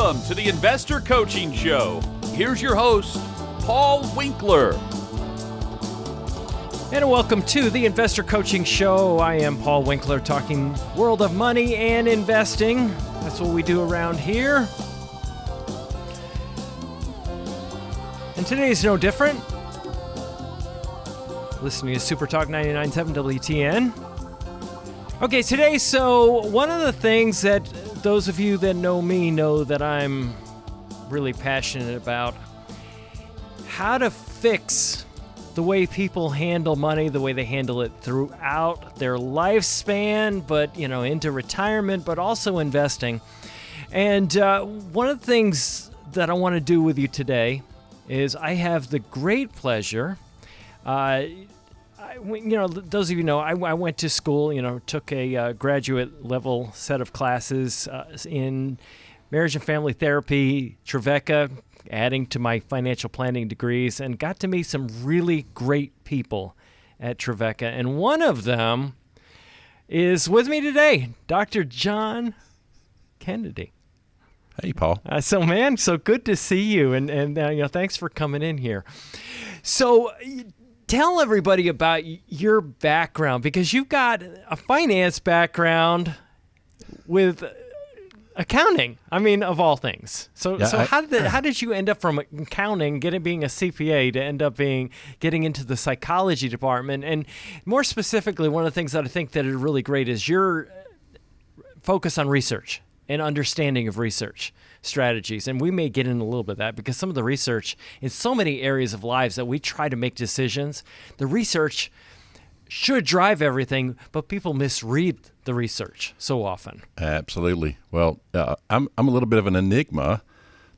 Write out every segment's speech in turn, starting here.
Welcome to the Investor Coaching Show. Here's your host, Paul Winkler. And welcome to the Investor Coaching Show. I am Paul Winkler, talking world of money and investing. That's what we do around here. And today's no different. Listening to Super Talk 99.7 WTN. Okay, today, so one of the things that those of you that know me know that I'm really passionate about, how to fix the way people handle money, the way they handle it throughout their lifespan, but, into retirement, but also investing. And one of the things that I want to do with you today is I have the great pleasure, those of you know, I went to school, took a graduate level set of classes in marriage and family therapy, Trevecca, adding to my financial planning degrees, and got to meet some really great people at Trevecca. And one of them is with me today, Dr. John Kennedy. Hey, Paul. So good to see you, and thanks for coming in here. So tell everybody about your background, because you've got a finance background with accounting. I mean, of all things. How did you end up from accounting, being a CPA, to end up getting into the psychology department? And more specifically, one of the things that I think that are really great is your focus on research and understanding of research strategies. And we may get into a little bit of that, because some of the research in so many areas of lives that we try to make decisions, the research should drive everything, but people misread the research so often. Absolutely. Well, I'm a little bit of an enigma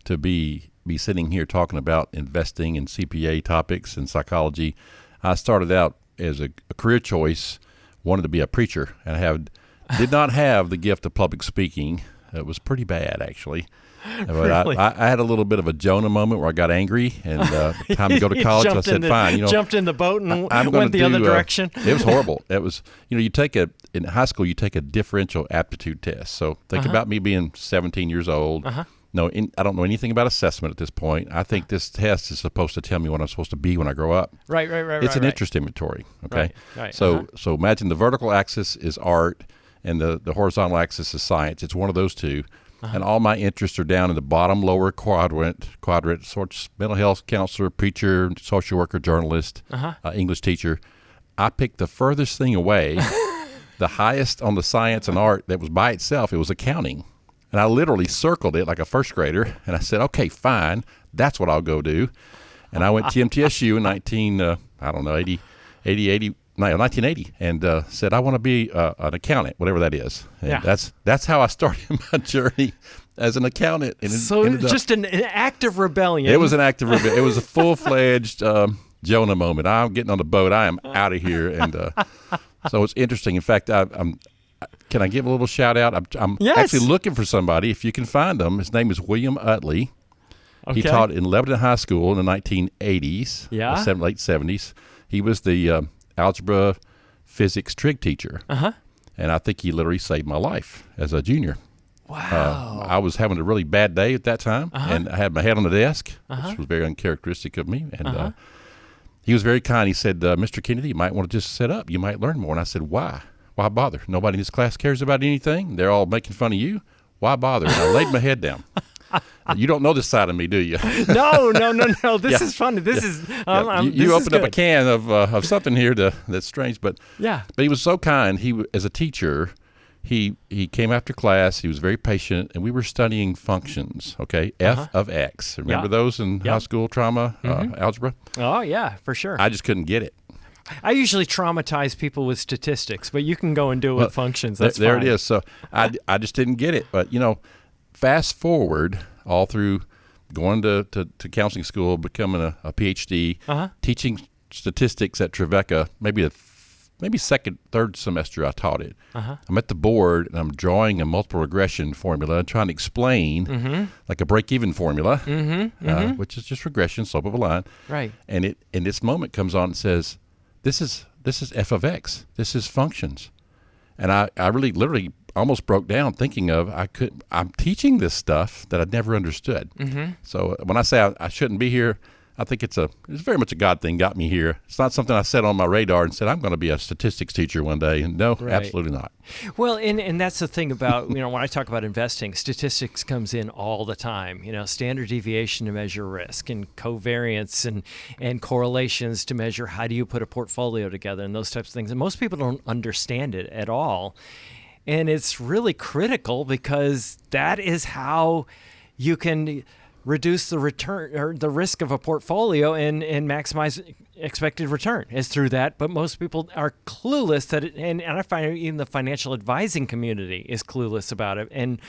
to be sitting here talking about investing and CPA topics and psychology. I started out as a career choice, wanted to be a preacher, and did not have the gift of public speaking. It was pretty bad, actually. But Really? I had a little bit of a Jonah moment where I got angry, and time to go to college. I said, "Fine." Jumped in the boat and I'm went the other direction. It was horrible. It was, in high school you take a differential aptitude test. So think about me being 17 years old. No, I don't know anything about assessment at this point. I think this test is supposed to tell me what I'm supposed to be when I grow up. Right. It's an interest inventory. Okay. Right. So imagine the vertical axis is art, and the horizontal axis is science. It's one of those two. And all my interests are down in the bottom lower quadrant, sort of mental health counselor, preacher, social worker, journalist, English teacher. I picked the furthest thing away, the highest on the science and art that was by itself. It was accounting. And I literally circled it like a first grader, and I said, okay, fine, that's what I'll go do. And I went to MTSU in 1980, and said, I want to be an accountant, whatever that is. And that's how I started my journey as an accountant. And just an act of rebellion. It was an act of rebellion. It was a full-fledged Jonah moment. I'm getting on the boat. I am out of here. And so it's interesting. In fact, can I give a little shout-out? I'm actually looking for somebody, if you can find him. His name is William Utley. Okay. He taught in Lebanon High School in the 1980s, late 70s. He was the algebra physics trig teacher. And I think he literally saved my life as a junior. Wow. I was having a really bad day at that time, and I had my head on the desk, which was very uncharacteristic of me. And he was very kind. He said, Mr. Kennedy, you might want to just sit up. You might learn more. And I said, why? Why bother? Nobody in this class cares about anything. They're all making fun of you. Why bother? And I laid my head down. You don't know this side of me, do you? No. This is funny. This is you opened up a can of something here that's strange, but he was so kind. As a teacher, he came after class. He was very patient, and we were studying functions. Okay, f of x. Remember those in high school trauma algebra? Oh yeah, for sure. I just couldn't get it. I usually traumatize people with statistics, but you can go and do it with functions. That's there fine. It is. So I just didn't get it. But fast forward all through going to counseling school, becoming a PhD, teaching statistics at Trevecca, maybe second, third semester I taught it. I'm at the board, and I'm drawing a multiple regression formula and trying to explain like a break-even formula, which is just regression, slope of a line. Right. And this moment comes on and says, this is f of x. This is functions. And I really literally almost broke down thinking of I'm teaching this stuff that I'd never understood. So when I say I shouldn't be here, I think it's very much a God thing got me here. It's not something I set on my radar and said I'm going to be a statistics teacher one day. And no, absolutely not. Well, and that's the thing about, when I talk about investing, statistics comes in all the time. Standard deviation to measure risk, and covariance and correlations to measure how do you put a portfolio together, and those types of things. And most people don't understand it at all. And it's really critical because that is how you can reduce the return or the risk of a portfolio and maximize expected return is through that. But most people are clueless that and I find even the financial advising community is clueless about it. And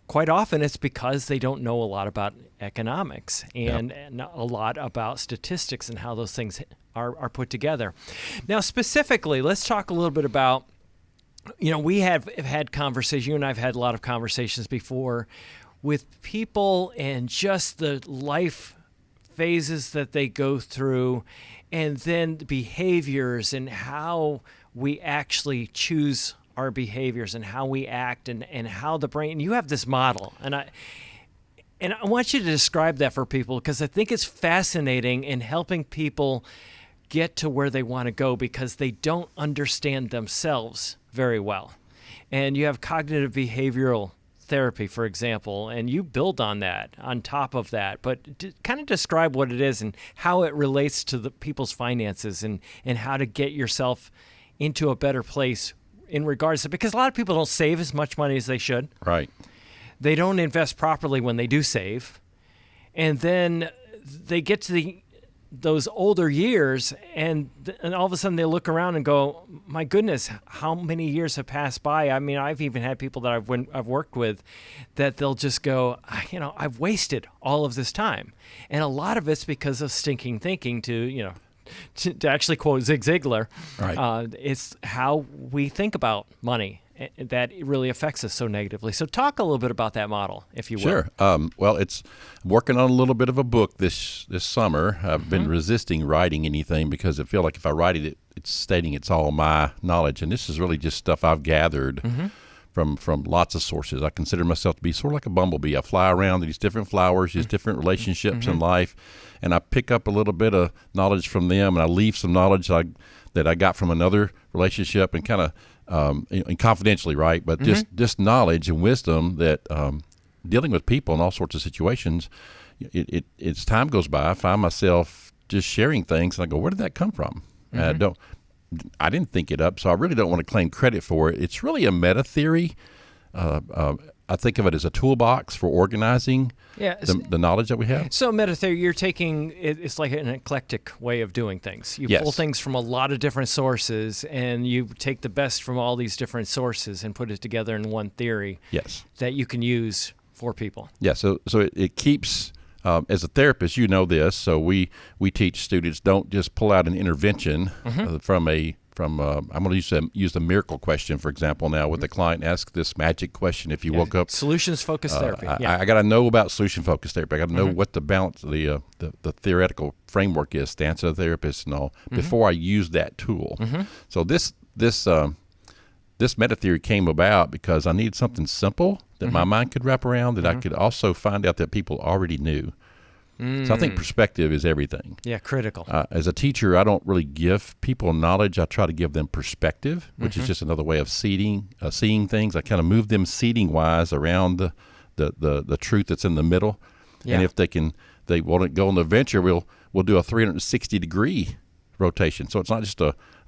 quite often it's because they don't know a lot about economics and a lot about statistics and how those things are put together. Now, specifically, let's talk a little bit about, we have had conversations, you and I have had a lot of conversations before with people and just the life phases that they go through, and then the behaviors and how we actually choose our behaviors and how we act and how the brain. You have this model, and I want you to describe that for people, because I think it's fascinating in helping people get to where they want to go because they don't understand themselves very well. And you have cognitive behavioral therapy, for example, and you build on that, on top of that. But kind of describe what it is and how it relates to the people's finances and how to get yourself into a better place in regards to, because a lot of people don't save as much money as they should. Right. They don't invest properly when they do save. And then they get to those older years, and all of a sudden they look around and go, my goodness, how many years have passed by? I mean, I've even had people that I've worked with that they'll just go, I've wasted all of this time. And a lot of it's because of stinking thinking, to actually quote Zig Ziglar. Right. It's how we think about money that really affects us so negatively. So talk a little bit about that model, if you will. Sure. Well, I'm working on a little bit of a book this summer. I've been resisting writing anything because I feel like if I write it, it's stating it's all my knowledge. And this is really just stuff I've gathered from lots of sources. I consider myself to be sort of like a bumblebee. I fly around these different flowers, these different relationships in life, and I pick up a little bit of knowledge from them, and I leave some knowledge that I got from another relationship, and kind of and confidentially, right? But just knowledge and wisdom that dealing with people in all sorts of situations, as time goes by, I find myself just sharing things, and I go, where did that come from? I didn't think it up, so I really don't want to claim credit for it. It's really a meta theory. I think of it as a toolbox for organizing the knowledge that we have. So meta theory, you're taking, it's like an eclectic way of doing things. You pull things from a lot of different sources, and you take the best from all these different sources and put it together in one theory that you can use for people. Yeah, so it keeps, as a therapist, you know this, so we teach students, don't just pull out an intervention I'm going to use the miracle question, for example, now with the client. Ask this magic question if you woke up. Solutions-focused therapy. I got to know about solution-focused therapy. I got to know what the balance, the theoretical framework is, stance of the therapist and all, before I use that tool. So this meta theory came about because I needed something simple that my mind could wrap around, that I could also find out that people already knew. So I think perspective is everything. Yeah, critical. As a teacher, I don't really give people knowledge. I try to give them perspective, which is just another way of seeing things. I kind of move them seating-wise around the truth that's in the middle. Yeah. And if they want to go on the venture, we'll do a 360-degree rotation. So it's not just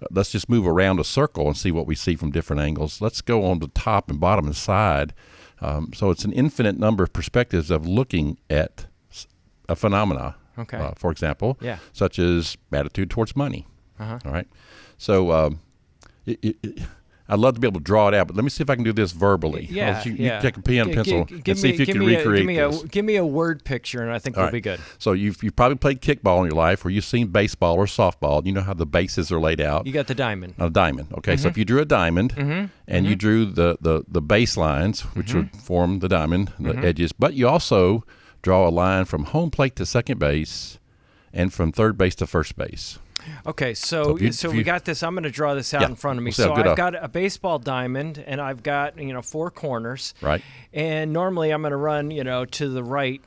let's just move around a circle and see what we see from different angles. Let's go on the top and bottom and side. So it's an infinite number of perspectives of looking at a phenomena, for example, such as attitude towards money. All right. So I'd love to be able to draw it out, but let me see if I can do this verbally. You take a pen and pencil and see if you can recreate this. Give me a word picture, and I think we'll be good. So you've probably played kickball in your life, or you've seen baseball or softball. You know how the bases are laid out. You got the diamond. A diamond. Okay, so if you drew a diamond and you drew the base lines, which would form the diamond, the edges, but you also draw a line from home plate to second base and from third base to first base. Okay, so if we you- got this. I'm going to draw this out Yeah, in front of me. so So good I've off. got a baseball diamond, and I've got 4 corners. Right. And normally I'm going to run to the right.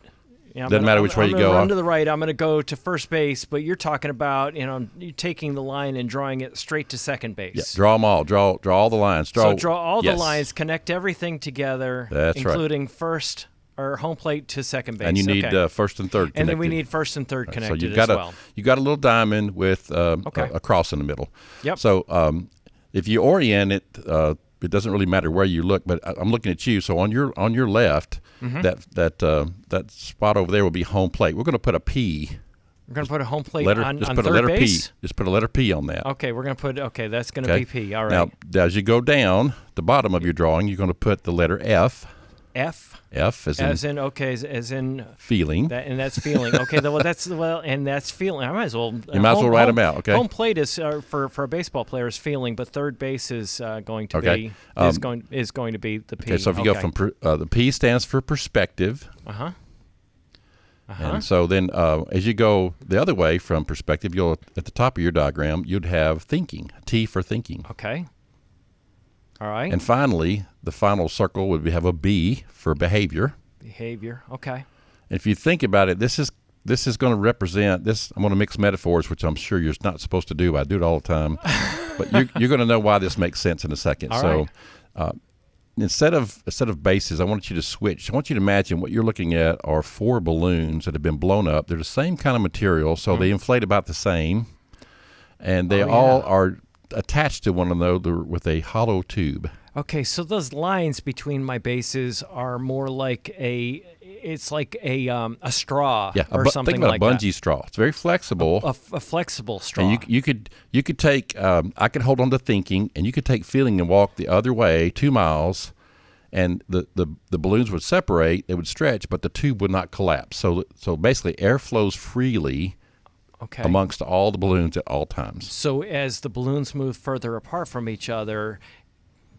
Doesn't matter which way you go. Run to the right. I'm going to go to first base, but you're talking about you taking the line and drawing it straight to second base. Yeah, draw them all. Draw all the lines. So draw all the yes. lines, connect everything together, That's right. including first or home plate to second base. And you need okay. first and third connected. And then we need first and third So connected you've got as well. you got a little diamond with Okay. a cross in the middle. Yep. So if you orient it, it doesn't really matter where you look. But I'm looking at you. So on your left, Mm-hmm. that spot over there will be home plate. We're going to put a P. We're going to put a home plate Letter. on Just put a third letter base? P. Just put a letter P on that. Okay, we're going to put, that's going to Okay. be P. All right. Now, as you go down the bottom of your drawing, you're going to put the letter F. F F as in as in feeling. that, and that's feeling. Okay, and that's feeling. I might as well. You might as well write them out, okay? Home plate is for a baseball player is feeling, but third base is going to Okay. be is going to be the P. Okay, so if you go from the P stands for perspective. And so then as you go the other way from perspective, you'll at the top of your diagram, you'd have thinking, T for thinking. Okay. All right. And finally, the final circle would have a B for behavior. Behavior. Okay. And if you think about it, this is going to represent this. I'm going to mix metaphors, which I'm sure you're not supposed to do, but I do it all the time. But you're going to know why this makes sense in a second. All so right. instead of bases, I want you to switch. I want you to imagine what you're looking at are 4 balloons that have been blown up. They're the same kind of material, so they inflate about the same, and they all are attached to one another with a hollow tube. Okay, so those lines between my bases are more like a straw or something think about like a bungee straw. It's very flexible. that. A flexible straw. And you could take I could hold on to thinking, and you could take feeling and walk the other way 2 miles, and the balloons would separate, they would stretch, but the tube would not collapse. So basically, air flows freely okay. amongst all the balloons at all times. So as the balloons move further apart from each other,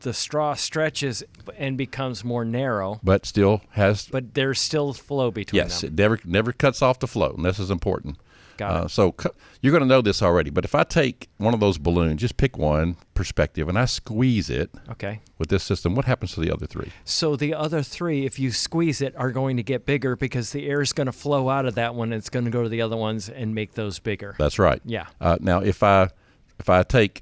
the straw stretches and becomes more narrow, But still has but there's still flow between yes, them. it never cuts off the flow, and this is important. Got it. So you're going to know this already, but if I take one of those balloons, just pick one, perspective, and I squeeze it Okay. with this system, what happens to the other 3? So the other 3, if you squeeze it, are going to get bigger because the air is going to flow out of that one. And it's going to go to the other ones and make those bigger. That's right. Yeah. Now, if I take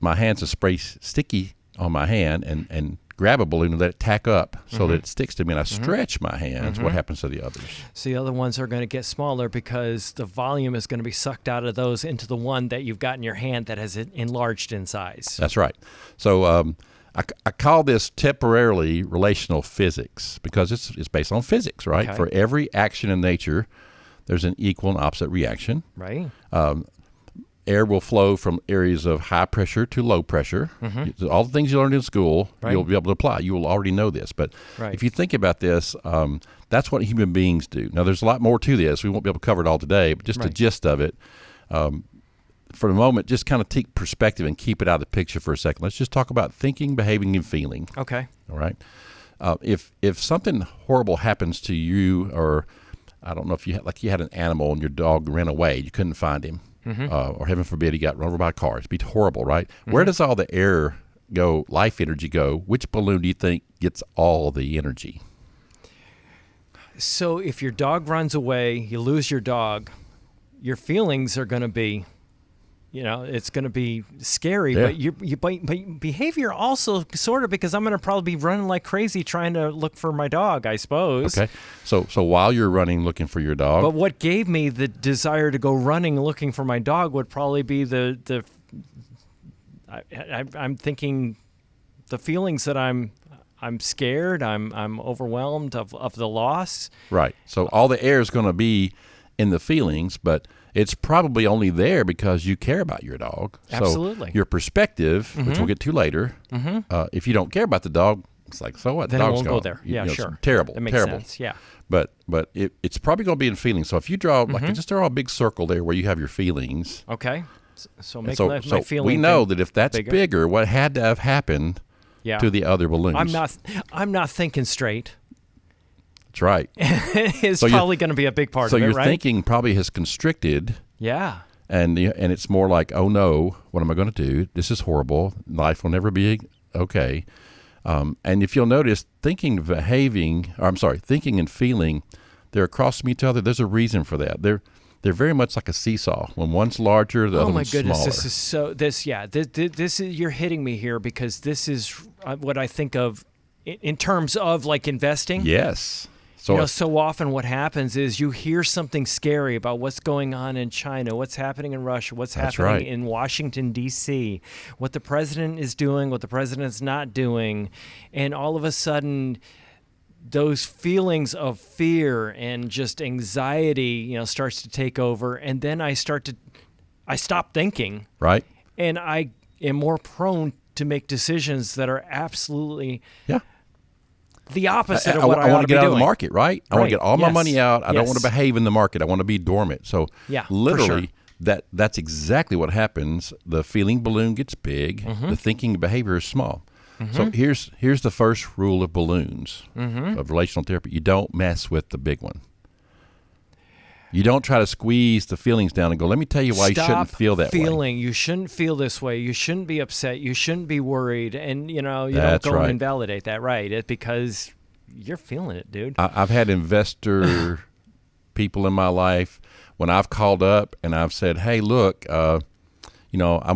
my hands and spray sticky on my hand and grab a balloon and let it tack up so that it sticks to me, and I stretch my hands, what happens to the others? So the other ones are going to get smaller because the volume is going to be sucked out of those into the one that you've got in your hand that has enlarged in size. That's right. So I call this temporarily relational physics because it's based on physics, right? Okay. For every action in nature, there's an equal and opposite reaction. Right? Air will flow from areas of high pressure to low pressure. All the things you learned in school, Right. you'll be able to apply. You will already know this. But Right. if you think about this, that's what human beings do. Now, there's a lot more to this. We won't be able to cover it all today, but just the Right. gist of it. For the moment, just kind of take perspective and keep it out of the picture for a second. Let's just talk about thinking, behaving, and feeling. Okay. All right. If something horrible happens to you, or I don't know if you had an animal and your dog ran away, you couldn't find him, or heaven forbid he got run over by a car, it'd be horrible, right? Where does all the air go, life energy go? Which balloon do you think gets all the energy? So if your dog runs away, you lose your dog, your feelings are going to be, it's going to be scary, Yeah. but behavior also sort of, because I'm going to probably be running like crazy trying to look for my dog, I suppose. Okay. So while you're running looking for your dog, But what gave me the desire to go running looking for my dog would probably be I'm thinking the feelings that I'm scared, I'm overwhelmed of the loss. right. So all the air is going to be in the feelings, but it's probably only there because you care about your dog. Absolutely. So your perspective, which we'll get to later, if you don't care about the dog, it's like, so what? Then The it dog's won't go gone. there. You Yeah, know, sure. It's terrible. That makes terrible. sense. Yeah. But it's probably going to be in feelings. So if you draw just draw a big circle there where you have your feelings. Okay. So And make so my feeling. we know thing that if that's bigger, what had to have happened yeah. to the other balloons? I'm not thinking straight. That's right. It's So probably going to be a big part So of it, your right? thinking probably has constricted, Yeah. and it's more like, oh no, what am I going to do? This is horrible. Life will never be okay. And if you'll notice, thinking and feeling, they're across from each other. There's a reason for that. They're very much like a seesaw. When one's larger, the other one's smaller. Oh my goodness, this is you're hitting me here, because this is what I think of in terms of like investing. Yes. So often what happens is you hear something scary about what's going on in China, what's happening in Russia, what's happening in Washington, D.C., what the president is doing, what the president's not doing, and all of a sudden those feelings of fear and just anxiety, starts to take over, and then I stop thinking. Right. And I am more prone to make decisions that are absolutely the opposite of what I ought to be doing. I want to get out of the market, right? I want to get all my money out. I don't want to behave in the market. I want to be dormant. So literally, that's exactly what happens. The feeling balloon gets big. The thinking behavior is small. So here's the first rule of balloons, of relational therapy. You don't mess with the big one. You don't try to squeeze the feelings down and go, let me tell you why you shouldn't feel that way. You shouldn't feel this way. You shouldn't be upset. You shouldn't be worried. And, you don't go and invalidate that, right? Because you're feeling it, dude. I've had investor people in my life when I've called up and I've said, hey, look, I'm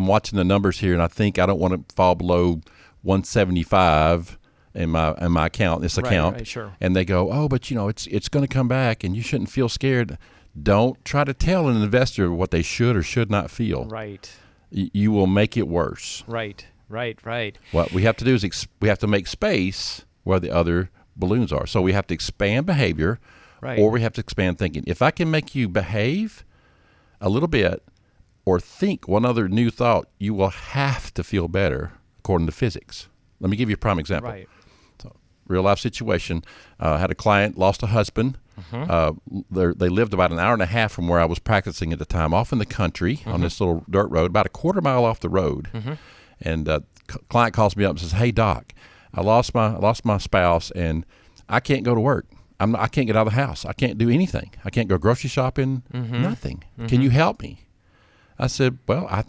watching the numbers here and I think I don't want to fall below 175 in my account, account. Right, sure. And they go, oh, but it's going to come back and you shouldn't feel scared. Don't try to tell an investor what they should or should not feel. Right. You will make it worse. Right. What we have to do is we have to make space where the other balloons are. So we have to expand behavior, or we have to expand thinking. If I can make you behave a little bit or think one other new thought, you will have to feel better according to physics. Let me give you a prime example. Right. So, real life situation. Had a client, lost a husband. They lived about an hour and a half from where I was practicing at the time, off in the country on this little dirt road, about a quarter mile off the road. And client calls me up and says, hey, doc, I lost my spouse and I can't go to work. I can't get out of the house. I can't do anything. I can't go grocery shopping, nothing. Can you help me? I said, well,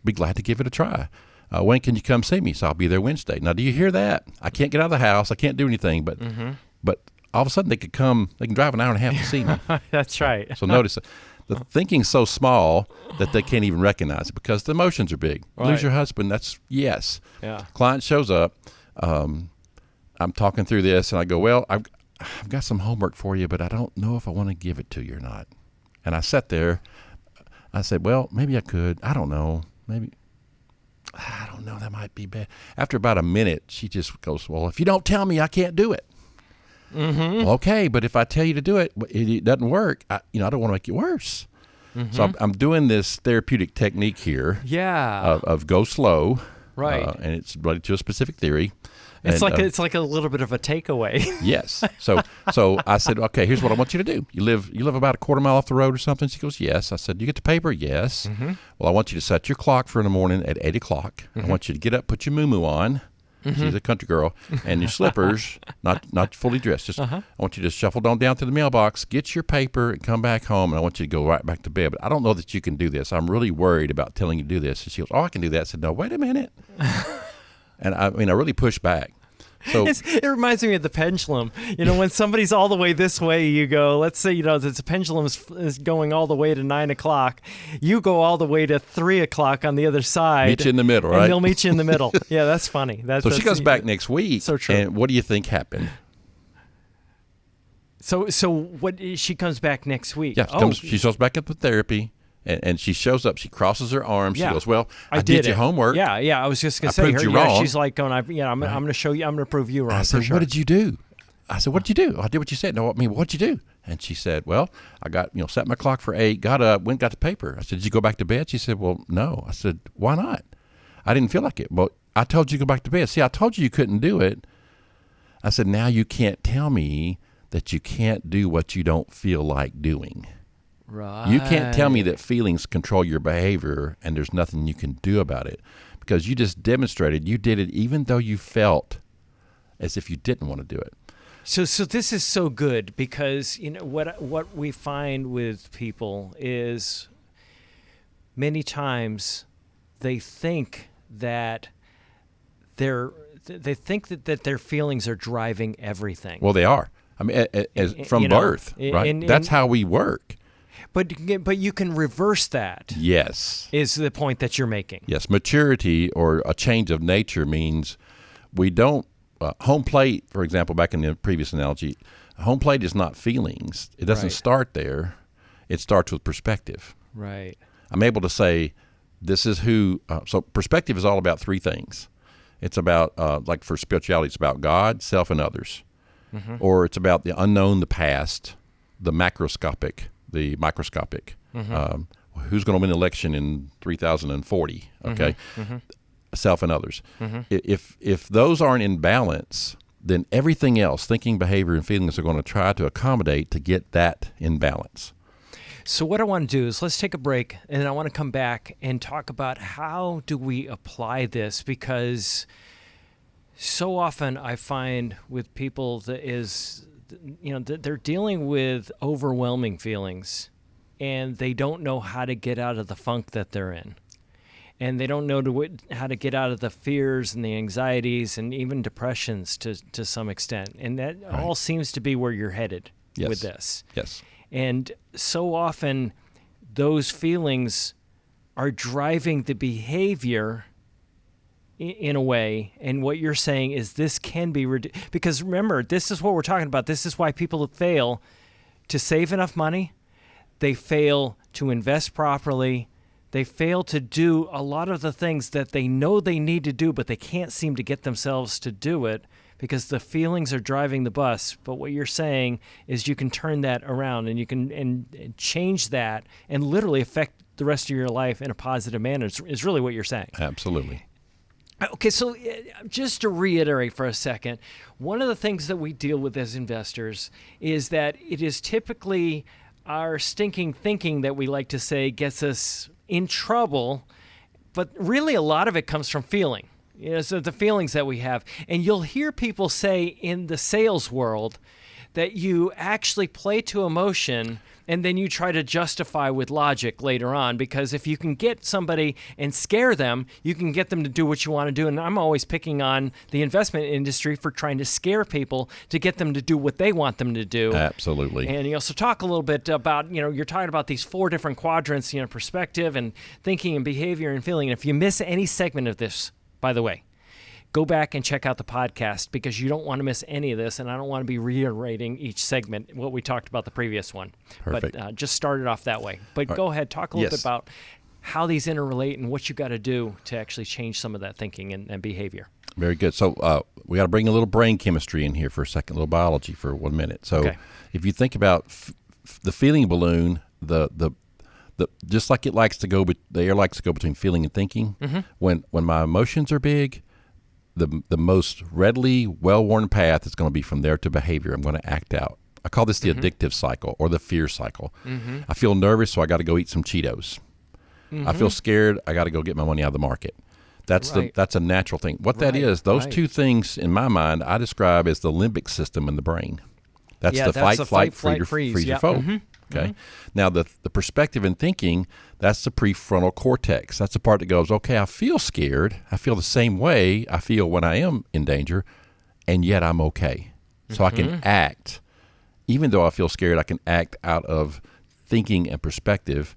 be glad to give it a try. When can you come see me? So I'll be there Wednesday. Now, do you hear that? I can't get out of the house. I can't do anything, but all of a sudden they can drive an hour and a half to see me. That's right. So notice the thinking's so small that they can't even recognize it because the emotions are big. Right. Lose your husband, that's yes. Yeah. Client shows up. I'm talking through this and I go, well, I've got some homework for you, but I don't know if I want to give it to you or not. And I sat there. I said, well, maybe I could. I don't know. Maybe. I don't know. That might be bad. After about a minute, she just goes, well, if you don't tell me, I can't do it. Well, okay, but if I tell you to do it, it doesn't work. I don't want to make it worse. So I'm doing this therapeutic technique here. Yeah. Of go slow. Right. And it's related to a specific theory. It's like a little bit of a takeaway. Yes. So I said, okay, here's what I want you to do. You live about a quarter mile off the road or something? She goes, yes. I said, you get the paper? Yes. Well, I want you to set your clock for in the morning at 8 o'clock. I want you to get up, put your muumuu on. She's a country girl. And your slippers, not fully dressed. Just I want you to shuffle on down to the mailbox, get your paper, and come back home. And I want you to go right back to bed. But I don't know that you can do this. I'm really worried about telling you to do this. And she goes, oh, I can do that. I said, no, wait a minute. And I really pushed back. So it reminds me of the pendulum. When somebody's all the way this way, you go, let's say, the pendulum is going all the way to 9 o'clock. You go all the way to 3 o'clock on the other side. Meet you in the middle, right? And they'll meet you in the middle. Yeah, that's funny. So she goes back next week. So true. And what do you think happened? So she comes back next week. Yeah, she shows back up with therapy. And she shows up. She crosses her arms. She goes, "Well, I did your homework." Yeah. I was just gonna say, proved you wrong. She's like going, I'm going to show you. I'm going to prove you wrong. I said, sure. "What did you do?" I said, "What did you do?" I did what you said. No, what'd you do? And she said, "Well, I got set my clock for 8. Got up, went, got the paper." I said, "Did you go back to bed?" She said, "Well, no." I said, "Why not?" I didn't feel like it. Well, I told you to go back to bed. See, I told you couldn't do it. I said, "Now you can't tell me that you can't do what you don't feel like doing." Right. You can't tell me that feelings control your behavior and there's nothing you can do about it because you just demonstrated you did it even though you felt as if you didn't want to do it. So this is so good because what we find with people is many times they think that their feelings are driving everything. Well, they are. I mean, from birth, right? That's how we work. But you can reverse that. Yes. Is the point that you're making. Yes. Maturity or a change of nature means we don't, home plate, for example, back in the previous analogy, home plate is not feelings. It doesn't start there. It starts with perspective. Right. I'm able to say, this is who, so perspective is all about three things. It's about, like for spirituality, it's about God, self, and others. Mm-hmm. Or it's about the unknown, the past, the macroscopic, the microscopic. Mm-hmm. Who's going to win the election in 3040? Okay, mm-hmm. Self and others. Mm-hmm. If those aren't in balance, then everything else, thinking, behavior, and feelings, are going to try to accommodate to get that in balance. So what I want to do is let's take a break, and then I want to come back and talk about how do we apply this, because so often I find with people that they're dealing with overwhelming feelings, and they don't know how to get out of the funk that they're in. And they don't know how to get out of the fears and the anxieties and even depressions to some extent. And that all seems to be where you're headed with this. Yes. And so often those feelings are driving the behavior in a way, and what you're saying is this can be reduced. Because remember, this is what we're talking about. This is why people fail to save enough money. They fail to invest properly. They fail to do a lot of the things that they know they need to do, but they can't seem to get themselves to do it because the feelings are driving the bus. But what you're saying is you can turn that around, and you can and change that and literally affect the rest of your life in a positive manner is really what you're saying. Absolutely. Okay, so just to reiterate for a second, one of the things that we deal with as investors is that it is typically our stinking thinking that we like to say gets us in trouble, but really a lot of it comes from feeling. So the feelings that we have. And you'll hear people say in the sales world that you actually play to emotion and then you try to justify with logic later on, because if you can get somebody and scare them, you can get them to do what you want to do. And I'm always picking on the investment industry for trying to scare people to get them to do what they want them to do. Absolutely. And so talk a little bit about, you're talking about these 4 different quadrants, perspective and thinking and behavior and feeling. And if you miss any segment of this, by the way, go back and check out the podcast, because you don't want to miss any of this, and I don't want to be reiterating each segment, what we talked about the previous one. Perfect. But just start it off that way. But go ahead, talk a little bit about how these interrelate and what you got to do to actually change some of that thinking and behavior. Very good. So we got to bring a little brain chemistry in here for a second, a little biology for 1 minute. So if you think about the feeling balloon, the just like it likes to go, but the air likes to go between feeling and thinking. Mm-hmm. When my emotions are big, the most readily well-worn path is going to be from there to behavior. I'm going to act out. I call this the addictive cycle or the fear cycle. Mm-hmm. I feel nervous, so I got to go eat some Cheetos. Mm-hmm. I feel scared, I got to go get my money out of the market. That's a natural thing. What that is, those two things in my mind, I describe as the limbic system in the brain. That's the fight, flight, freeze your foe. Mm-hmm. Okay. Mm-hmm. Now, the perspective and thinking, that's the prefrontal cortex. That's the part that goes, okay, I feel scared. I feel the same way I feel when I am in danger, and yet I'm okay. So I can act. Even though I feel scared, I can act out of thinking and perspective.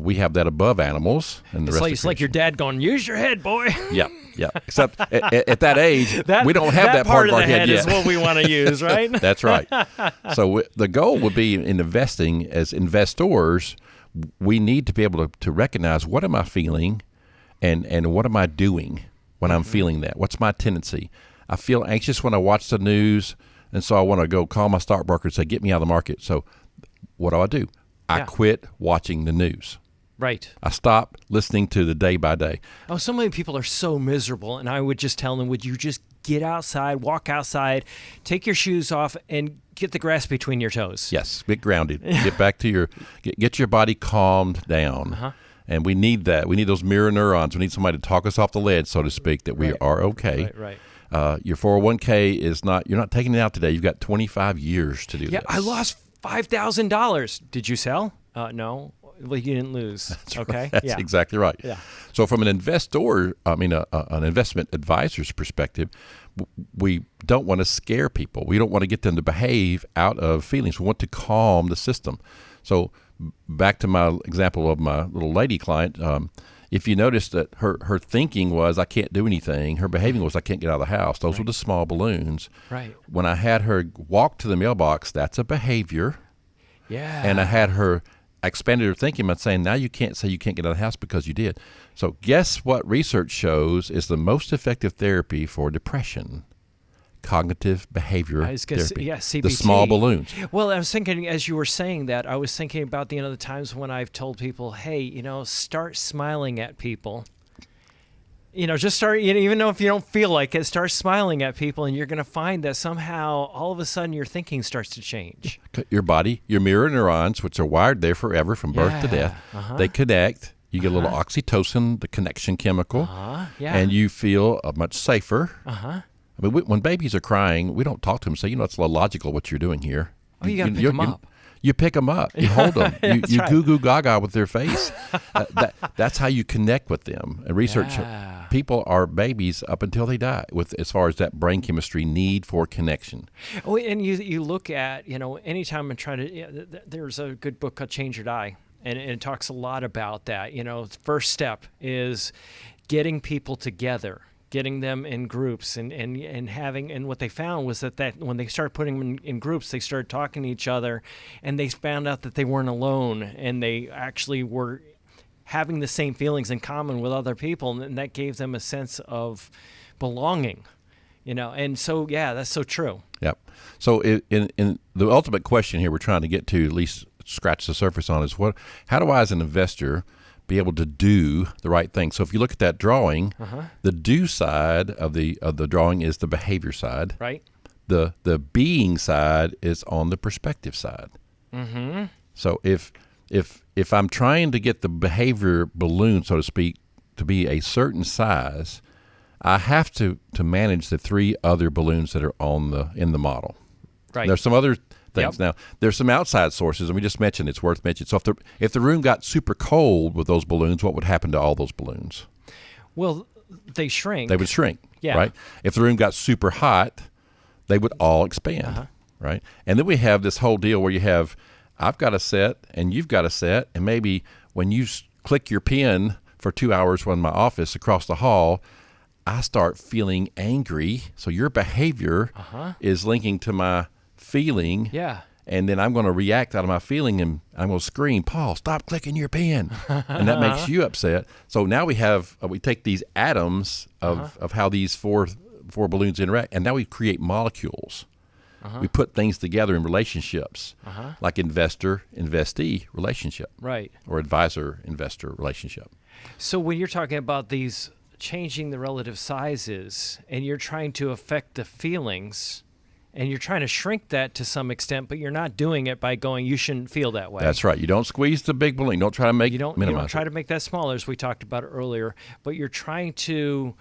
We have that above animals. And it's like your dad going, use your head, boy. Yeah. Except at that age, we don't have that part of our head yet. Is what we want to use, right? That's right. So the goal would be in investing as investors, we need to be able to recognize what am I feeling and what am I doing when I'm feeling that? What's my tendency? I feel anxious when I watch the news, and so I want to go call my stockbroker and say, get me out of the market. So what do? I quit watching the news. Right. I stop listening to the day by day. Oh, so many people are so miserable, and I would just tell them, would you just get outside, walk outside, take your shoes off, and get the grass between your toes? Yes, get grounded. Get back to get your body calmed down. Uh-huh. And we need that. We need those mirror neurons. We need somebody to talk us off the ledge, so to speak, that we are okay. Right. Your 401k is not, you're not taking it out today. You've got 25 years to do this. Yeah, I lost $5,000. Did you sell? No. well, you didn't lose. That's okay. Right. That's yeah. exactly right. Yeah. So from an investor, an investment advisor's perspective, we don't want to scare people. We don't want to get them to behave out of feelings. We want to calm the system. So back to my example of my little lady client, if you notice that her thinking was, I can't do anything, her behaving was, I can't get out of the house. Those were the small balloons. Right. When I had her walk to the mailbox, that's a behavior. Yeah. And I expanded her thinking by saying, now you can't say you can't get out of the house because you did. So guess what research shows is the most effective therapy for depression? Cognitive behavior therapy. CBT. The small balloons. Well, I was thinking, as you were saying that, I was thinking about the times when I've told people, hey, start smiling at people. Just start, even though if you don't feel like it, start smiling at people, and you're going to find that somehow, all of a sudden, your thinking starts to change. Your body, your mirror neurons, which are wired there forever from birth to death, they connect. You get a little oxytocin, the connection chemical, and you feel much safer. I mean, when babies are crying, we don't talk to them and say, it's illogical what you're doing here. Oh, you got to pick them up. You pick them up. You hold them. You right. goo goo gaga with their face. That's how you connect with them. And research, people are babies up until they die, as far as that brain chemistry need for connection. Oh, and you look at, anytime I try to, there's a good book called Change or Die, and it talks a lot about that. First step is getting people together, getting them in groups, and what they found was that when they started putting them in groups, they started talking to each other, and they found out that they weren't alone, and they actually were having the same feelings in common with other people, and that gave them a sense of belonging, and so, yeah, that's so true. Yep. So in the ultimate question here we're trying to get to, at least scratch the surface on, is how do I, as an investor, be able to do the right thing? So if you look at that drawing, the do side of the drawing is the behavior side. Right. The being side is on the perspective side. Mm-hmm. So if I'm trying to get the behavior balloon, so to speak, to be a certain size, I have to manage the three other balloons that are in the model. Right. There's some other things. Yep. Now, there's some outside sources, and we just mentioned it's worth mentioning. So if the room got super cold with those balloons, what would happen to all those balloons? Well, they shrink. They would shrink, Yeah. right? If the room got super hot, they would all expand, right? And then we have this whole deal where I've got a set, and you've got a set, and maybe when you click your pen for 2 hours in my office across the hall, I start feeling angry. So your behavior is linking to my feeling, and then I'm going to react out of my feeling, and I'm going to scream, Paul, stop clicking your pen, and that makes you upset. So now we take these atoms of how these four balloons interact, and now we create molecules. We put things together in relationships, like investor-investee relationship, right, or advisor-investor relationship. So when you're talking about these changing the relative sizes, and you're trying to affect the feelings, and you're trying to shrink that to some extent, but you're not doing it by going, you shouldn't feel that way. That's right. You don't squeeze the big balloon. Don't try to minimize you don't try to make that smaller, as we talked about earlier, but you're trying to,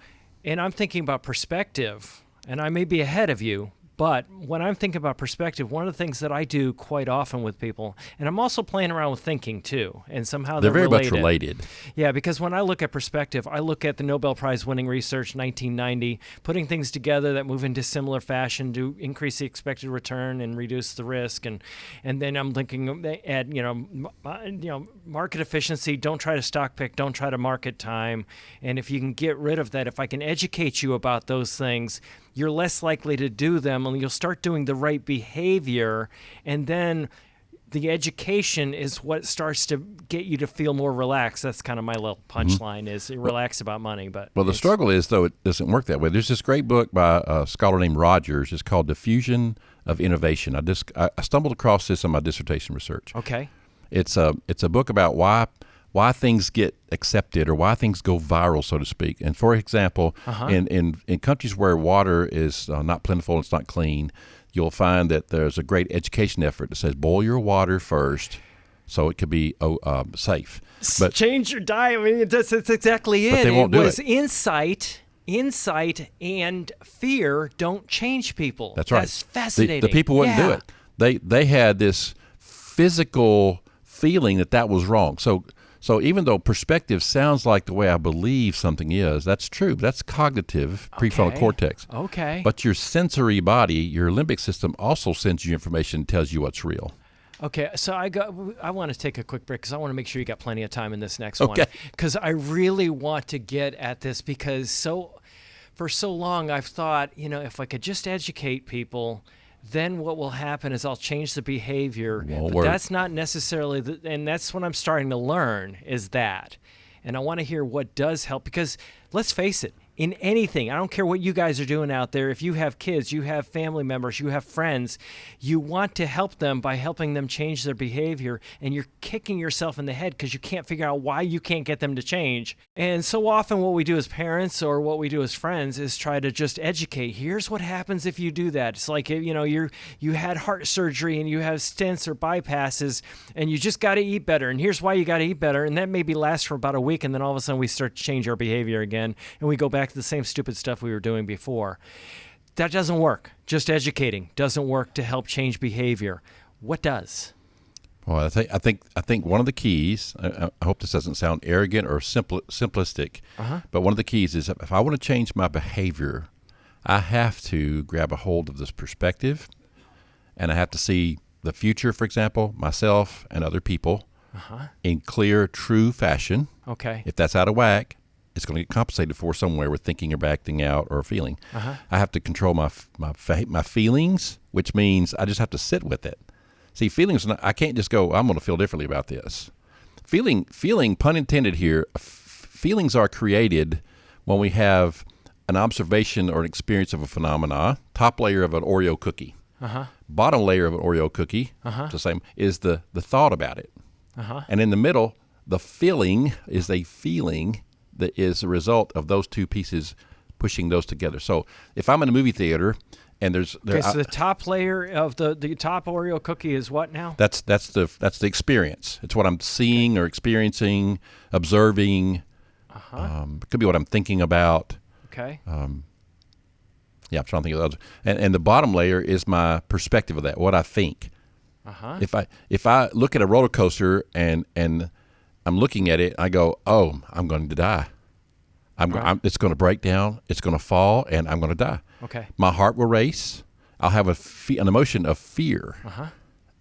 and I'm thinking about perspective, and I may be ahead of you, but when I'm thinking about perspective, one of the things that I do quite often with people, and I'm also playing around with thinking too, and somehow they're very related. much related. Yeah, because when I look at perspective, I look at the Nobel Prize winning research, 1990, putting things together that move into similar fashion to increase the expected return and reduce the risk, and then I'm thinking at market efficiency. Don't try to stock pick. Don't try to market time. And if you can get rid of that, if I can educate you about those things, you're less likely to do them, and you'll start doing the right behavior, and then the education is what starts to get you to feel more relaxed. That's kind of my little punchline, is relax about money. But the struggle is, though, it doesn't work that way. There's this great book by a scholar named Rogers. It's called Diffusion of Innovation. I stumbled across this in my dissertation research. Okay. It's a book about why things get accepted, or why things go viral, so to speak. And for example, in countries where water is not plentiful, it's not clean, you'll find that there's a great education effort that says boil your water first so it could be safe. But change your diet. I mean, that's exactly it. But they won't do it. Insight and fear don't change people. That's right. That's fascinating. The people wouldn't do it. They had this physical feeling that was wrong. So even though perspective sounds like the way I believe something is, that's true. That's cognitive prefrontal cortex. Okay. But your sensory body, your limbic system, also sends you information and tells you what's real. Okay, so I want to take a quick break because I want to make sure you got plenty of time in this next one. Because I really want to get at this because for so long I've thought, if I could just educate people, then what will happen is I'll change the behavior. But that's not necessarily, and that's what I'm starting to learn is that. And I want to hear what does help because let's face it, in anything, I don't care what you guys are doing out there. If you have kids, you have family members, you have friends, you want to help them by helping them change their behavior, and you're kicking yourself in the head because you can't figure out why you can't get them to change. And so often what we do as parents or what we do as friends is try to just educate. Here's what happens if you do that. It's like, you had heart surgery and you have stents or bypasses and you just got to eat better. And here's why you got to eat better. And that maybe lasts for about a week, and then all of a sudden we start to change our behavior again, and we go back to the same stupid stuff we were doing before. That doesn't work. Just educating doesn't work to help change behavior. What does? Well, I think one of the keys. I hope this doesn't sound arrogant or simplistic, but one of the keys is if I want to change my behavior, I have to grab a hold of this perspective, and I have to see the future, for example, myself and other people, in clear, true fashion. Okay. If that's out of whack, it's going to get compensated for somewhere with thinking or acting out or feeling. I have to control my feelings, which means I just have to sit with it. See, feelings, I can't just go, I'm going to feel differently about this. Feeling, pun intended here, feelings are created when we have an observation or an experience of a phenomena, top layer of an Oreo cookie. Bottom layer of an Oreo cookie, the same, is the thought about it. And in the middle, the feeling is a feeling that is the result of those two pieces pushing those together. So if I'm in a movie theater and so the top layer of the top Oreo cookie is what now? That's the experience. It's what I'm seeing or experiencing, observing. It could be what I'm thinking about. Okay. I'm trying to think of others. And the bottom layer is my perspective of that, what I think. If I look at a roller coaster and I'm looking at it, I go, oh, I'm going to die. It's going to break down, it's going to fall, and I'm going to die. Okay. My heart will race. I'll have an emotion of fear.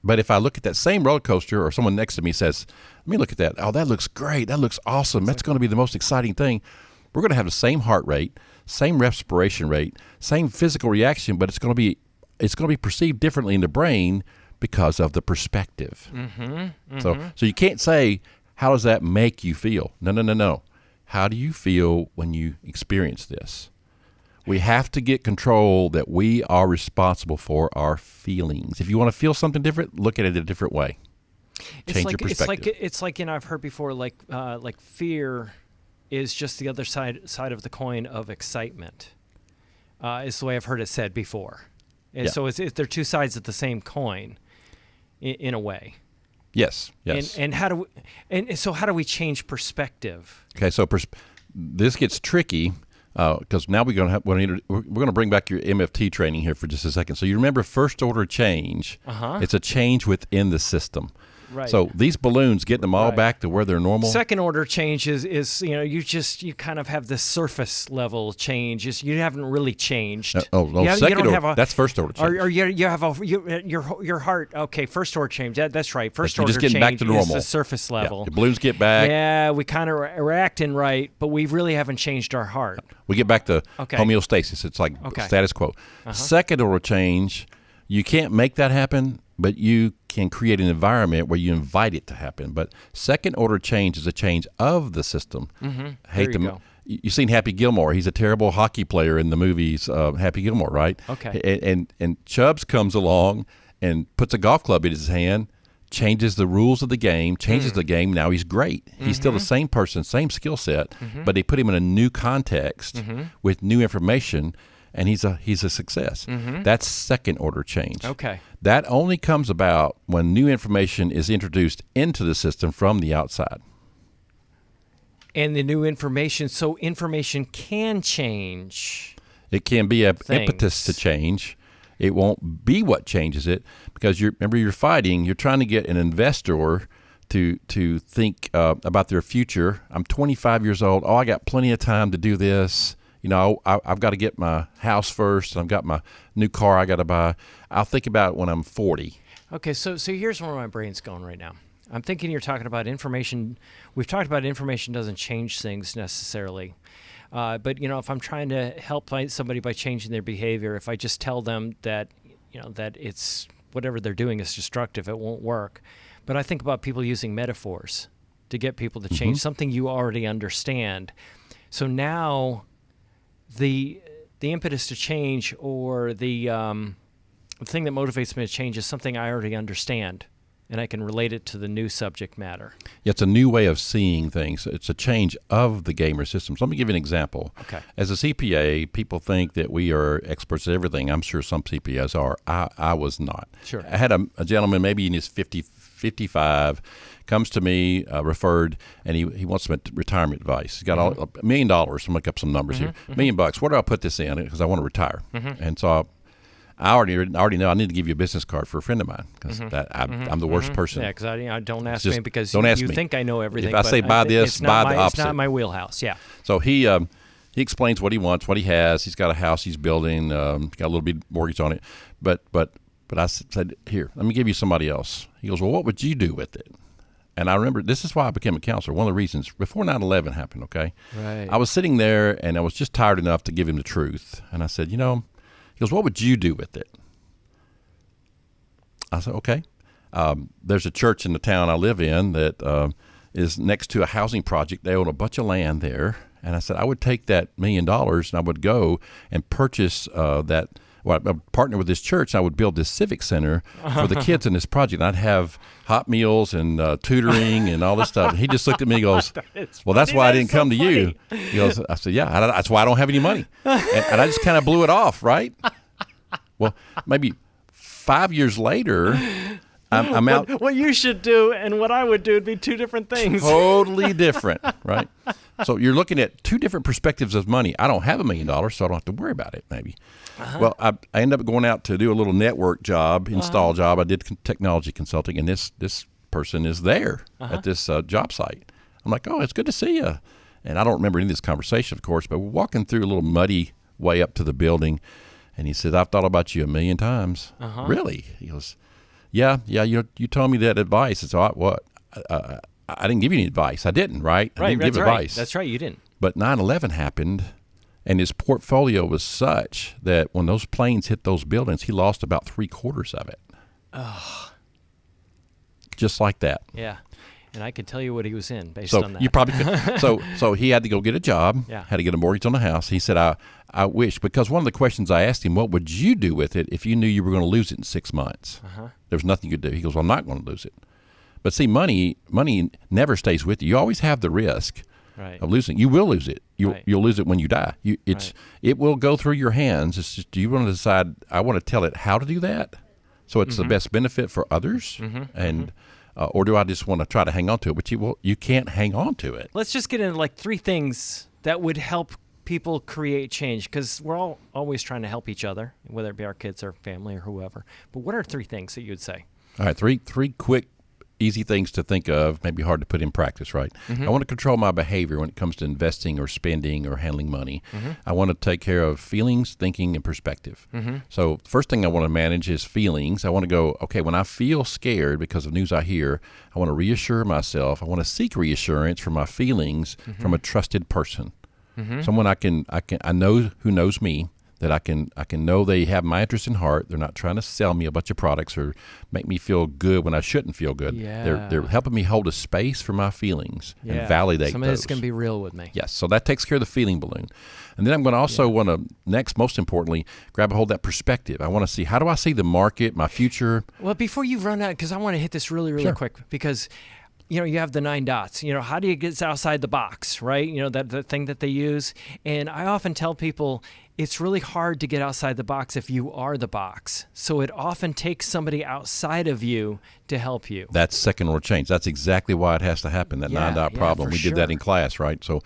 But if I look at that same roller coaster or someone next to me says, let me look at that. Oh, that looks great. That looks awesome. That's going to be the most exciting thing. We're going to have the same heart rate, same respiration rate, same physical reaction, but it's going to be perceived differently in the brain because of the perspective. So you can't say, how does that make you feel? No. How do you feel when you experience this? We have to get control that we are responsible for our feelings. If you want to feel something different, look at it a different way. Change your perspective. It's like I've heard before, like fear is just the other side of the coin of excitement. Is the way I've heard it said before. And so they're two sides of the same coin, in a way. Yes. And how do we change perspective? Okay, so this gets tricky because now we're going to bring back your MFT training here for just a second. So you remember first order change? It's a change within the system. Right. So these balloons, getting them all back to where they're normal. Second order change is you kind of have this surface level change. You haven't really changed. Second order. That's first order change. Or you have your heart. Okay, first order change. That's right. First order just getting change back to normal. is the surface level. The balloons get back. Yeah, we kind of are acting right, but we really haven't changed our heart. We get back to homeostasis. It's like status quo. Second order change, you can't make that happen, but you can create an environment where you invite it to happen. But second order change is a change of the system. You've seen Happy Gilmore. He's a terrible hockey player in the movies Happy Gilmore, right? Okay. And Chubbs comes along and puts a golf club in his hand, changes the rules of the game, changes the game. Now he's great. He's still the same person, same skill set, but they put him in a new context with new information, and he's a success. That's second order change. Okay. That only comes about when new information is introduced into the system from the outside. And the new information, so information can change. It can be an impetus to change. It won't be what changes it because you're fighting. You're trying to get an investor to think about their future. I'm 25 years old. Oh, I got plenty of time to do this. I've got to get my house first, and I've got my new car I got to buy. I'll think about it when I'm 40. Okay, so here's where my brain's going right now. I'm thinking you're talking about information. We've talked about information doesn't change things necessarily. But, if I'm trying to help somebody by changing their behavior, if I just tell them that, that it's whatever they're doing is destructive, it won't work. But I think about people using metaphors to get people to change something you already understand. So now the impetus to change, or the thing that motivates me to change, is something I already understand, and I can relate it to the new subject matter. Yeah, it's a new way of seeing things. It's a change of the gamer system. So let me give you an example. Okay. As a CPA, people think that we are experts at everything. I'm sure some CPAs are. I was not. Sure. I had a gentleman, maybe in his 55, comes to me, referred, and he wants some retirement advice. He's got $1 million. To make up some numbers here. $1 million. Where do I put this in? Because I want to retire. And so I already know I need to give you a business card for a friend of mine, because I'm the worst person. Yeah, because I don't ask Just me, because don't ask you me. think I know everything. If I say buy this, buy the opposite. It's not my wheelhouse. Yeah. So he explains what he wants, what he has. He's got a house he's building, got a little bit mortgage on it. But I said, here, let me give you somebody else. He goes, well, what would you do with it? And I remember, this is why I became a counselor. One of the reasons, before 9/11 happened, okay? Right. I was sitting there, and I was just tired enough to give him the truth. And I said, he goes, what would you do with it? I said, okay. There's a church in the town I live in that is next to a housing project. They own a bunch of land there. And I said, I would take that $1 million, and I would go and purchase that. Well, I'd partner with this church, and I would build this civic center for the kids in this project. And I'd have hot meals and tutoring and all this stuff. And he just looked at me and goes, well, that's why I didn't come to you. He goes, I said, yeah, that's why I don't have any money. And I just kind of blew it off, right? Well, maybe 5 years later, I'm out. What you should do and what I would do would be two different things. Totally different, right? So you're looking at two different perspectives of money. I don't have $1 million, so I don't have to worry about it, maybe. Well, I ended up going out to do a little network job, install job. I did technology consulting, and this person is there at this job site. I'm like, oh, it's good to see you. And I don't remember any of this conversation, of course, but we're walking through a little muddy way up to the building, and he said, I've thought about you 1,000,000 times. Really? He goes, yeah, you told me that advice. And so I didn't give you any advice. I didn't, right? I didn't give advice. That's right, you didn't. But 9/11 happened, and his portfolio was such that when those planes hit those buildings, he lost about 3/4 of it. Oh. Just like that. Yeah. And I could tell you what he was in based So on that. you probably could. So he had to go get a job, had to get a mortgage on the house. He said, I wish, because one of the questions I asked him, what would you do with it if you knew you were going to lose it in 6 months? There was nothing you could do. He goes, well, I'm not going to lose it. But see, money never stays with you. You always have the risk of losing. You will lose it. You'll lose it when you die. It will go through your hands. It's just, do you want to decide, I want to tell it how to do that so it's the best benefit for others? And or do I just want to try to hang on to it? But you can't hang on to it. Let's just get into like 3 things that would help people create change, because we're all always trying to help each other, whether it be our kids or family or whoever. But what are 3 things that you would say? All right, three quick, easy things to think of, maybe hard to put in practice, right? I want to control my behavior when it comes to investing or spending or handling money. I want to take care of feelings, thinking, and perspective. So first thing I want to manage is feelings. I want to go, okay, when I feel scared because of news I hear, I want to reassure myself. I want to seek reassurance from my feelings from a trusted person. Someone I know who knows me, that I can know they have my interest in heart. They're not trying to sell me a bunch of products or make me feel good when I shouldn't feel good. They're helping me hold a space for my feelings and validate somebody those. that's going to be real with me. Yes, so that takes care of the feeling balloon. And then I'm going to also want to, next, most importantly, grab a hold of that perspective. I want to see, how do I see the market, my future? Well, before you run out, because I want to hit this really quick, because you have the 9 dots. How do you get outside the box, right? That the thing that they use. And I often tell people it's really hard to get outside the box if you are the box. So it often takes somebody outside of you to help you. That's second order change. That's exactly why it has to happen, that 9-dot problem. We did that in class, right? So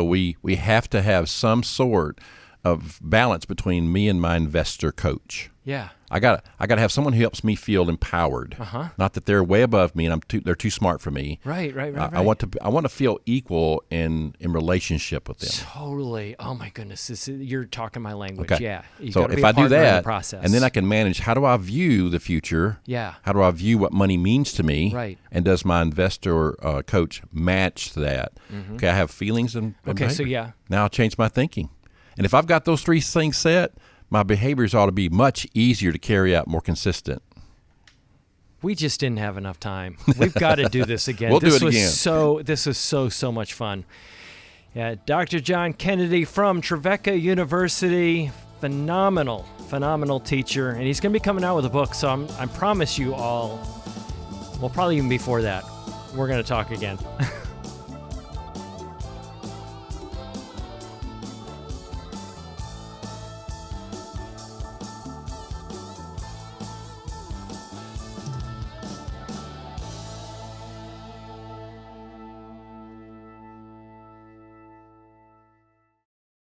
we have to have some sort of balance between me and my investor coach. Yeah. I got to have someone who helps me feel empowered. Not that they're way above me and they're too smart for me. Right. I want to feel equal in relationship with them. Totally. Oh my goodness, you're talking my language. Okay. Yeah. You So gotta be if a I do partner in the that, process. and then I can manage, how do I view the future? Yeah. How do I view what money means to me? Right. And does my investor coach match that? Okay, I have feelings and Okay, so behavior. yeah. Now I'll change my thinking. And if I've got those three things set, my behaviors ought to be much easier to carry out, more consistent. We just didn't have enough time. We've got to do this again. We'll do this it was again. This was so much fun. Yeah, Dr. John Kennedy from Trevecca University, phenomenal teacher, and he's going to be coming out with a book. So I promise you all, well, probably even before that, we're going to talk again.